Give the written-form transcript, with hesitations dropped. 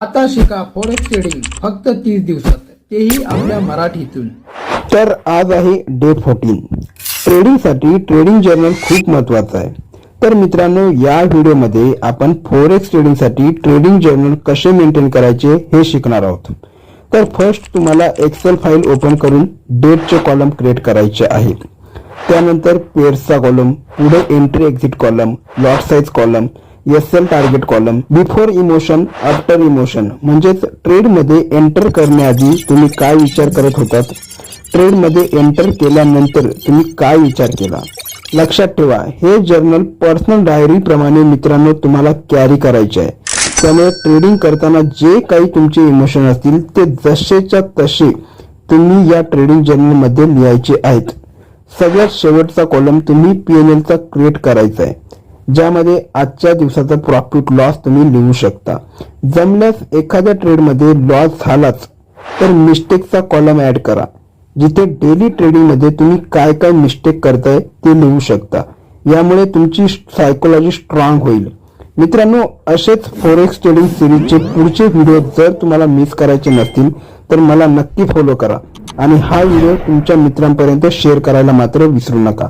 आता शिका forex trading फक्त 30 दिवसात, तेही आपल्या मराठीतून। तर आज आहे डे 14। ट्रेडिंगसाठी ट्रेडिंग जर्नल खूप महत्त्वाचं आहे। तर मित्रांनो, या व्हिडिओमध्ये आपण फॉरेक्स ट्रेडिंगसाठी ट्रेडिंग जर्नल कसे मेंटेन करायचे हे शिकणार आहोत। तर फर्स्ट तुम्हाला एक्सेल फाईल ओपन करून डेटचे कॉलम क्रिएट करायचे आहे। त्यानंतर पेअर्सचा कॉलम, पुढे entry exit column, lot size column, SL target column, before emotion after emotion म्हणजेच ट्रेड मध्ये एंटर करण्याआधी तुम्ही काय विचार करत होतात, ट्रेड मध्ये एंटर केल्यानंतर तुम्ही काय विचार केला। लक्षात ठेवा, हे जर्नल पर्सनल डायरी प्रमाणे मित्रांनो तुम्हाला कॅरी करायचे आहे। त्यामुळे ट्रेडिंग करताना जे काही तुमचे इमोशन असतील ते जसेच्या तसे तुम्ही या ट्रेडिंग जर्नल मध्ये लिहायचे आहेत। सगळ्यात शेवटचा कॉलम तुम्ही पीएनएल चा क्रिएट करायचा आहे, ज्यामध्ये आजच्या दिवसाचा प्रॉफिट लॉस तुम्ही लिहू शकता। जमल्यास एखाद्या ट्रेड मध्ये लॉस झालाच तर मिस्टेकचा कॉलम ऍड करा, जिथे डेली ट्रेडिंग मध्ये तुम्ही काय काय मिस्टेक करताय ते लिहू शकता। यामुळे तुमची सायकोलॉजी स्ट्रॉंग होईल। मित्रांनो, असेच फॉरेक्स ट्रेडिंग सिरीजचे पुढचे व्हिडिओ जर तुम्हाला मिस करायचे नसतील तर मला नक्की फॉलो करा आणि हा व्हिडिओ तुमच्या मित्रांपर्यंत शेअर करायला मात्र विसरू नका।